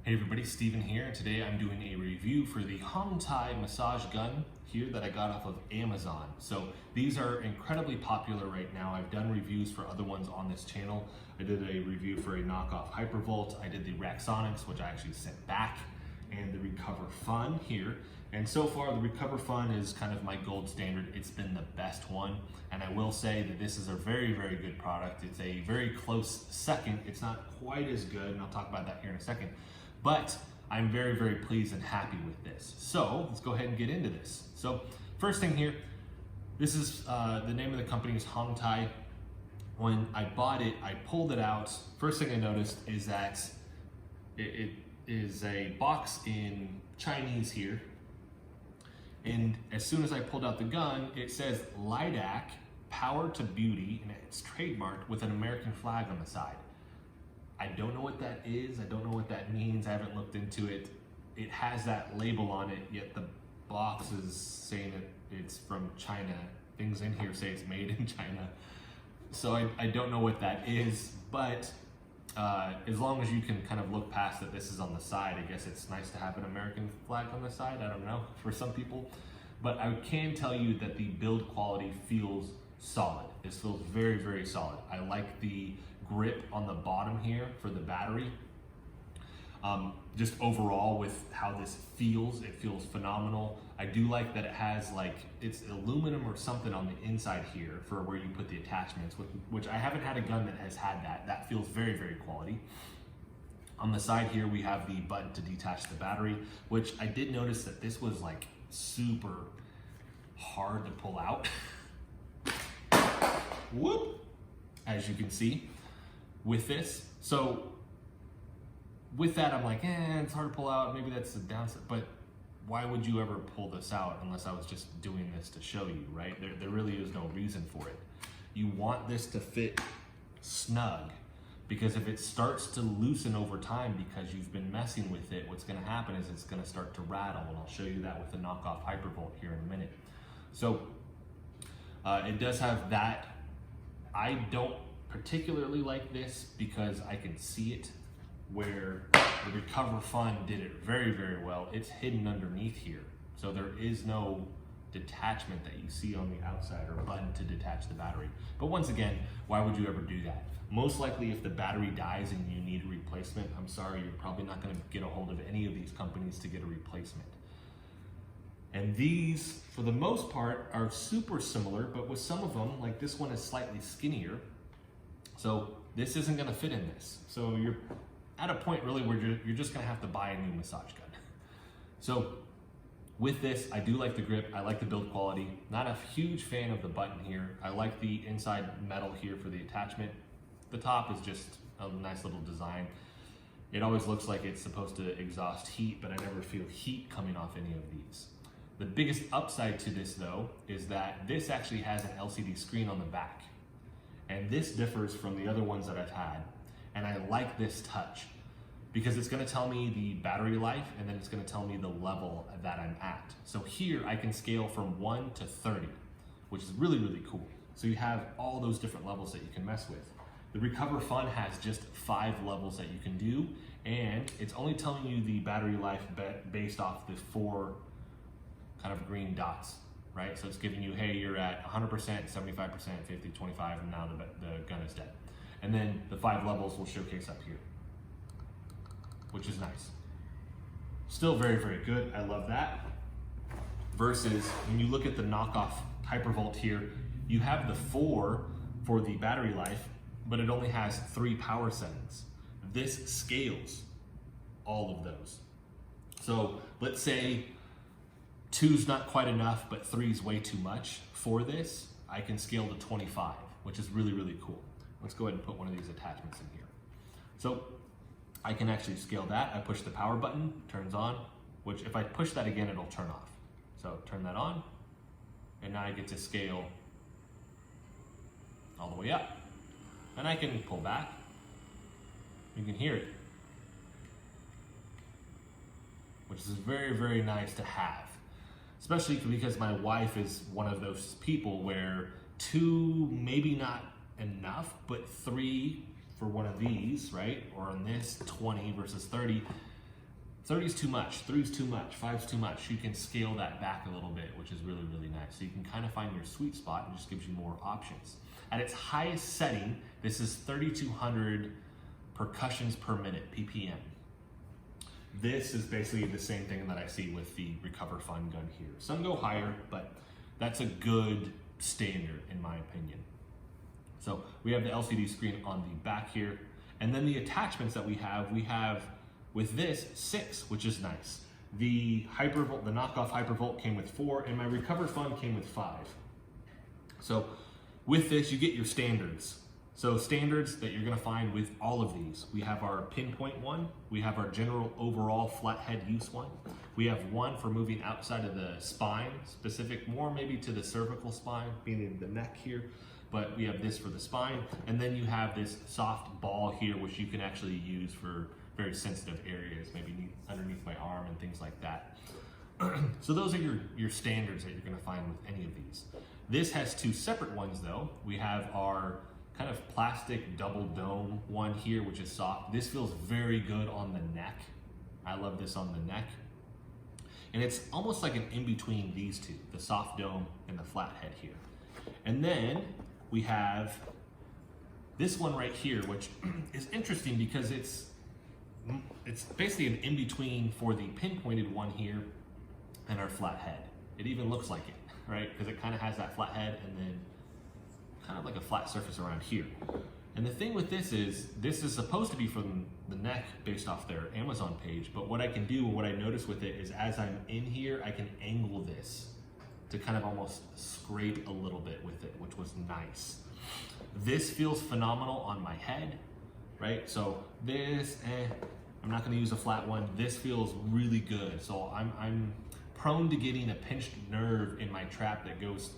Hey everybody, Steven here, and today I'm doing a review for the Hongtie massage gun here that I got off of Amazon. So these are incredibly popular right now. I've done reviews for other ones on this channel. I did a review for a Knockoff Hypervolt. I did the RAXONICs, which I actually sent back, and the Recover Fun here. And so far, the Recover Fun is kind of my gold standard. It's been the best one. And I will say that this is a very, very good product. It's a very close second. It's not quite as good, and I'll talk about that here in a second. But I'm very, very pleased and happy with this. So let's go ahead and get into this. So first thing here, this is the name of the company is Hongtie. When I bought it, I pulled it out. First thing I noticed is that it is a box in Chinese here. And as soon as I pulled out the gun, it says LIDAC, Power to Beauty, and it's trademarked with an American flag on the side. I don't know what that is. I don't know what that means. I haven't looked into it. It has that label on it, yet the box is saying that it's from China. Things in here say it's made in China. So I don't know what that is, but as long as you can kind of look past that this is on the side, I guess it's nice to have an American flag on the side. I don't know, for some people. But I can tell you that the build quality feels solid. This feels very, very solid. I like the grip on the bottom here for the battery. Just overall with how this feels, it feels phenomenal. I do like that it has it's aluminum or something on the inside here for where you put the attachments, which I haven't had a gun that has had that. That feels very, very quality. On the side here, we have the button to detach the battery, which I did notice that this was super hard to pull out. Whoop, as you can see with this. So with that, I'm like, it's hard to pull out. Maybe that's the downside, but why would you ever pull this out unless I was just doing this to show you, right? There really is no reason for it. You want this to fit snug, because if it starts to loosen over time because you've been messing with it, what's gonna happen is it's gonna start to rattle, and I'll show you that with the Knockoff Hypervolt here in a minute. So it does have that. I don't particularly like this because I can see it where the Recover Fun did it very, very well. It's hidden underneath here. So there is no detachment that you see on the outside or a button to detach the battery. But once again, why would you ever do that? Most likely if the battery dies and you need a replacement, I'm sorry, you're probably not gonna get a hold of any of these companies to get a replacement. And these, for the most part, are super similar, but with some of them, like this one is slightly skinnier. So this isn't gonna fit in this. So you're at a point really where you're just gonna have to buy a new massage gun. So with this, I do like the grip, I like the build quality. Not a huge fan of the button here. I like the inside metal here for the attachment. The top is just a nice little design. It always looks like it's supposed to exhaust heat, but I never feel heat coming off any of these. The biggest upside to this though, is that this actually has an LCD screen on the back. And this differs from the other ones that I've had. And I like this touch because it's gonna tell me the battery life, and then it's gonna tell me the level that I'm at. So here I can scale from 1 to 30, which is really, really cool. So you have all those different levels that you can mess with. The Recover Fun has just 5 levels that you can do, and it's only telling you the battery life based off the 4 kind of green dots, right? So it's giving you, hey, you're at 100%, 75%, 50, 25, and now the gun is dead. And then the 5 levels will showcase up here, which is nice. Still very, very good. I love that. Versus when you look at the Knockoff Hypervolt here, you have the 4 for the battery life, but it only has 3 power settings. This scales all of those. So let's say 2's not quite enough, but 3's way too much. For this, I can scale to 25, which is really, really cool. Let's go ahead and put one of these attachments in here. So I can actually scale that. I push the power button, turns on, which if I push that again, it'll turn off. So turn that on, and now I get to scale all the way up. And I can pull back. You can hear it, which is very, very nice to have. Especially because my wife is one of those people where 2, maybe not enough, but 3 for one of these, right? Or on this 20 versus 30, 30's too much, 3's too much, 5's too much. You can scale that back a little bit, which is really, really nice. So you can kind of find your sweet spot and just gives you more options. At its highest setting, this is 3,200 percussions per minute, PPM. This is basically the same thing that I see with the Recover Fun gun here. Some go higher, but that's a good standard in my opinion. So we have the LCD screen on the back here. And then the attachments that we have with this 6, which is nice. The Hypervolt, the Knockoff Hypervolt came with 4, and my Recover Fun came with 5. So with this, you get your standards. So standards that you're gonna find with all of these. We have our pinpoint one, we have our general overall flathead use one. We have one for moving outside of the spine, specific more maybe to the cervical spine, being in the neck here. But we have this for the spine, and then you have this soft ball here, which you can actually use for very sensitive areas, maybe underneath my arm and things like that. So those are your standards that you're gonna find with any of these. This has 2 separate ones though. We have our kind of plastic double dome one here, which is soft. This feels very good on the neck. I love this on the neck. And it's almost like an in-between these two, the soft dome and the flathead here. And then we have this one right here, which is interesting because it's basically an in-between for the pinpointed one here and our flathead. It even looks like it, right? Because it kind of has that flathead and then kind of like a flat surface around here. And the thing with this is supposed to be from the neck based off their Amazon page, but what I can do, what I notice with it is as I'm in here, I can angle this to kind of almost scrape a little bit with it, which was nice. This feels phenomenal on my head, right? So this, I'm not gonna use a flat one. This feels really good. So I'm prone to getting a pinched nerve in my trap that goes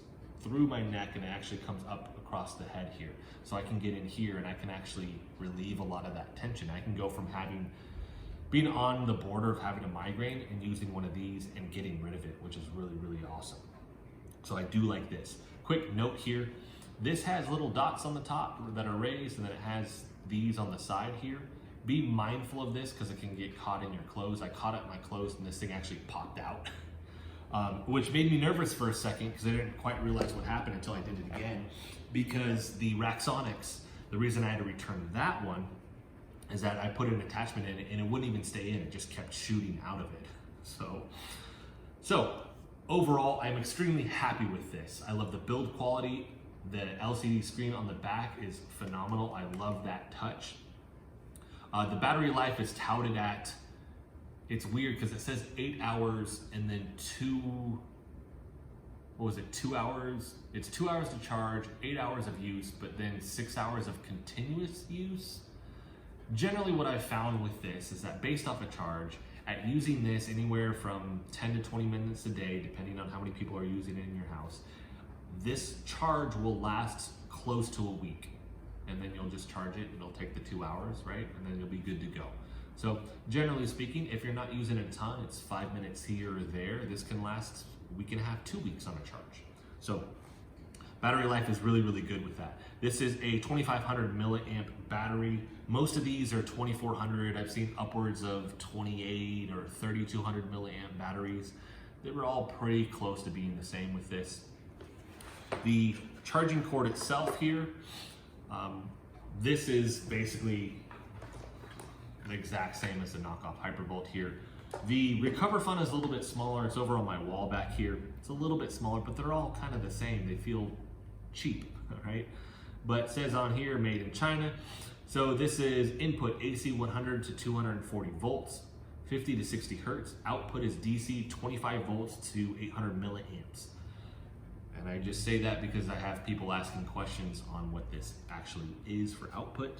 through my neck and it actually comes up across the head here. So I can get in here and I can actually relieve a lot of that tension. I can go from being on the border of having a migraine and using one of these and getting rid of it, which is really, really awesome. So I do like this. Quick note here, this has little dots on the top that are raised and then it has these on the side here. Be mindful of this because it can get caught in your clothes. I caught it in my clothes and this thing actually popped out, which made me nervous for a second because I didn't quite realize what happened until I did it again. Because the RAXONICs, the reason I had to return that one is that I put an attachment in it and it wouldn't even stay in, it just kept shooting out of it. So overall, I'm extremely happy with this. I love the build quality. The LCD screen on the back is phenomenal. I love that touch. The battery life is touted at, it's weird because it says 8 hours and then 2 hours? It's 2 hours to charge, 8 hours of use, but then 6 hours of continuous use. Generally what I've found with this is that based off a charge, at using this anywhere from 10 to 20 minutes a day, depending on how many people are using it in your house, this charge will last close to a week. And then you'll just charge it, it'll take the 2 hours, right? And then you'll be good to go. So generally speaking, if you're not using a ton, it's 5 minutes here or there, this can last a week and a half, 2 weeks on a charge. So battery life is really, really good with that. This is a 2500 milliamp battery. Most of these are 2400. I've seen upwards of 28 or 3200 milliamp batteries. They were all pretty close to being the same with this. The charging cord itself here, this is basically the exact same as the Knockoff Hypervolt here. The Recover Fun is a little bit smaller. It's over on my wall back here. It's a little bit smaller, but they're all kind of the same. They feel cheap, right? But it says on here, made in China. So this is input AC 100 to 240 volts, 50 to 60 hertz. Output is DC 25 volts to 800 milliamps. And I just say that because I have people asking questions on what this actually is for output.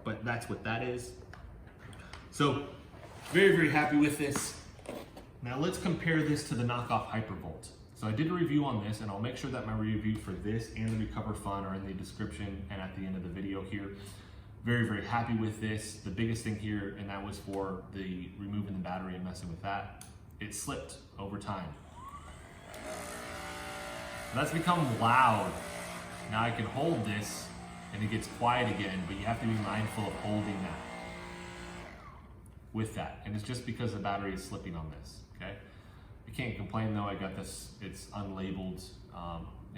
But that's what that is. So very, very happy with this. Now let's compare this to the Knockoff Hypervolt. So I did a review on this and I'll make sure that my review for this and the Recover Fun are in the description and at the end of the video here. Very, very happy with this. The biggest thing here, and that was for the removing the battery and messing with that, it slipped over time. That's become loud. Now I can hold this and it gets quiet again, but you have to be mindful of holding that. with that. And it's just because the battery is slipping on this, okay? I can't complain though, I got this, it's unlabeled,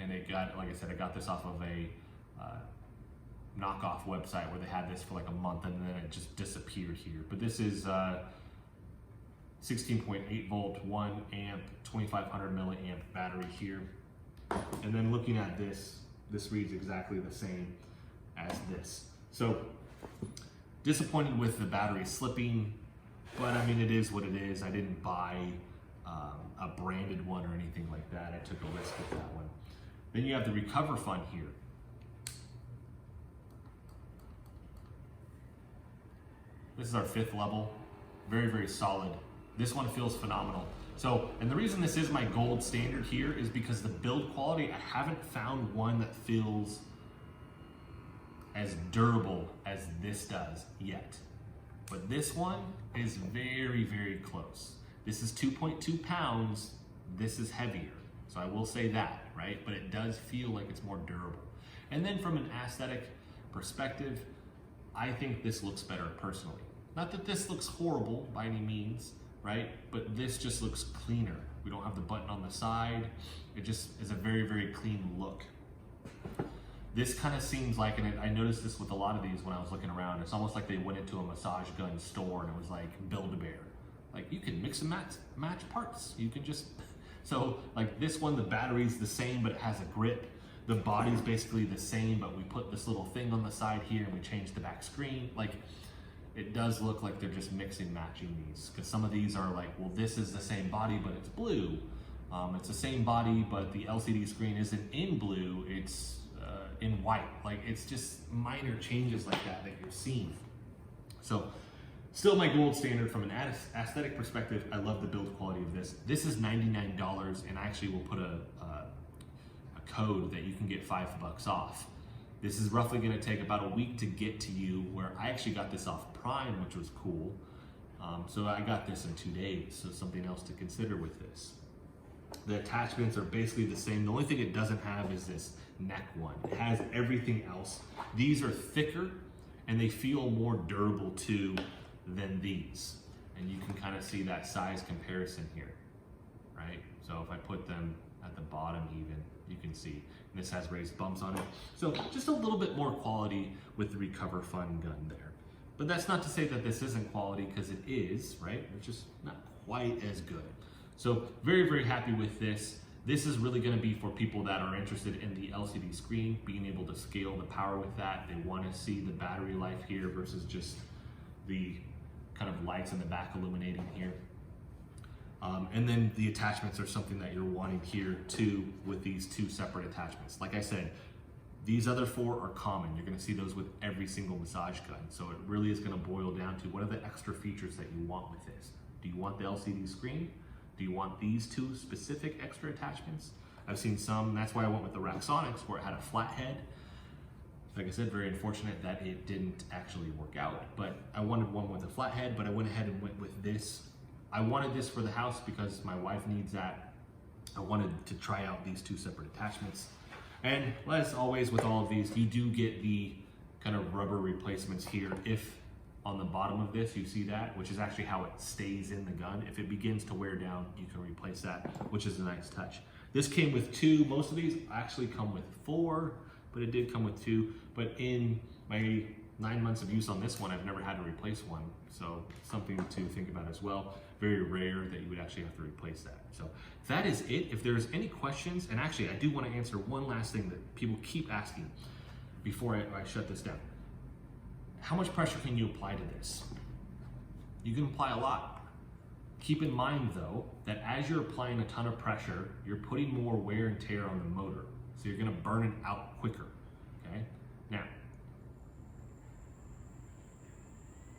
and it got, like I said, I got this off of a knockoff website where they had this for like a month and then it just disappeared here. But this is 16.8 volt, 1 amp, 2500 milliamp battery here. And then looking at this reads exactly the same as this. So disappointed with the battery slipping, but I mean, it is what it is. I didn't buy a branded one or anything like that. I took a risk with that one. Then you have the recover fun here. This is our 5th level, very, very solid. This one feels phenomenal. So, and the reason this is my gold standard here is because the build quality, I haven't found one that feels as durable as this does yet. But this one is very, very close. This is 2.2 pounds, this is heavier. So I will say that, right? But it does feel like it's more durable. And then from an aesthetic perspective, I think this looks better personally. Not that this looks horrible by any means, right? But this just looks cleaner. We don't have the button on the side. It just is a very, very clean look. This kind of seems like, and I noticed this with a lot of these when I was looking around, it's almost like they went into a massage gun store and it was like Build-A-Bear. Like you can mix and match parts. You can just, so like this one, the battery's the same, but it has a grip. The body's basically the same, but we put this little thing on the side here and we changed the back screen. Like it does look like they're just mixing matching these, because some of these are like, well, this is the same body, but it's blue. It's the same body, but the LCD screen isn't in blue, it's in white. Like it's just minor changes like that you're seeing. So still my gold standard from an aesthetic perspective. I love the build quality of this. This is $99, and I actually will put a code that you can get $5 off. This is roughly gonna take about a week to get to you, where I actually got this off Prime, which was cool. So I got this in 2 days, so something else to consider with this. The attachments are basically the same. The only thing it doesn't have is this neck one. It has everything else. These are thicker and they feel more durable too than these. And you can kind of see that size comparison here, right? So if I put them at the bottom even, you can see this has raised bumps on it. So just a little bit more quality with the Recover Fun gun there. But that's not to say that this isn't quality, because it is, right? It's just not quite as good. So very, very happy with this. This is really gonna be for people that are interested in the LCD screen, being able to scale the power with that. They wanna see the battery life here versus just the kind of lights in the back illuminating here. And then the attachments are something that you're wanting here too, with these 2 separate attachments. Like I said, these other 4 are common. You're gonna see those with every single massage gun. So it really is gonna boil down to what are the extra features that you want with this? Do you want the LCD screen? Do you want these 2 specific extra attachments? I've seen some, that's why I went with the RAXONICs, where it had a flat head. Like I said, very unfortunate that it didn't actually work out, but I wanted one with a flat head, but I went ahead and went with this. I wanted this for the house because my wife needs that. I wanted to try out these 2 separate attachments. And as always with all of these, you do get the kind of rubber replacements here. If on the bottom of this, you see that, which is actually how it stays in the gun. If it begins to wear down, you can replace that, which is a nice touch. This came with 2. Most of these actually come with 4, but it did come with 2. But in my 9 months of use on this one, I've never had to replace one. So something to think about as well. Very rare that you would actually have to replace that. So that is it. If there's any questions, and actually I do want to answer one last thing that people keep asking before I shut this down. How much pressure can you apply to this? You can apply a lot. Keep in mind though, that as you're applying a ton of pressure, you're putting more wear and tear on the motor. So you're gonna burn it out quicker, okay? Now,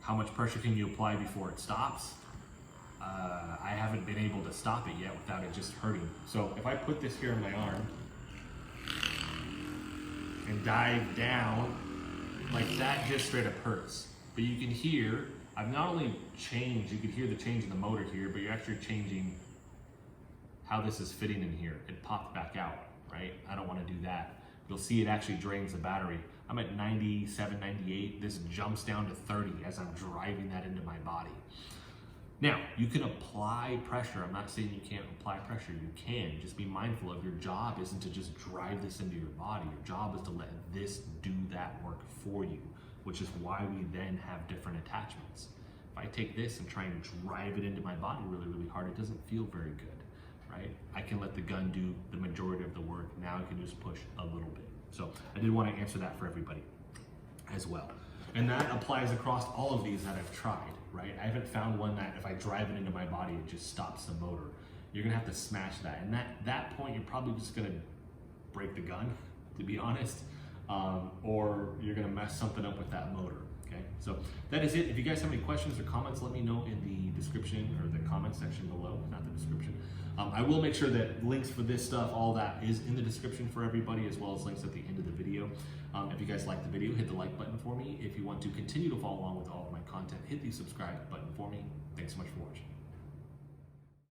how much pressure can you apply before it stops? I haven't been able to stop it yet without it just hurting. So if I put this here in my arm and dive down, like that just straight up hurts. But you can hear, I've not only changed, you can hear the change in the motor here, but you're actually changing how this is fitting in here. It popped back out, right? I don't want to do that. You'll see it actually drains the battery. I'm at 97, 98. This jumps down to 30 as I'm driving that into my body. Now, you can apply pressure. I'm not saying you can't apply pressure. You can. Just be mindful of your job isn't to just drive this into your body. Your job is to let this do that work for you, which is why we then have different attachments. If I take this and try and drive it into my body really, really hard, it doesn't feel very good, right? I can let the gun do the majority of the work. Now I can just push a little bit. So I did want to answer that for everybody as well. And that applies across all of these that I've tried, right? I haven't found one that if I drive it into my body, it just stops the motor. You're gonna have to smash that. And that point, you're probably just gonna break the gun, to be honest, or you're gonna mess something up with that motor, okay? So that is it. If you guys have any questions or comments, let me know in the description or the comment section below, not the description. I will make sure that links for this stuff, all that is in the description for everybody, as well as links at the end of the video. If you guys like the video, hit the like button for me. If you want to continue to follow along with all of my content, hit the subscribe button for me. Thanks so much for watching.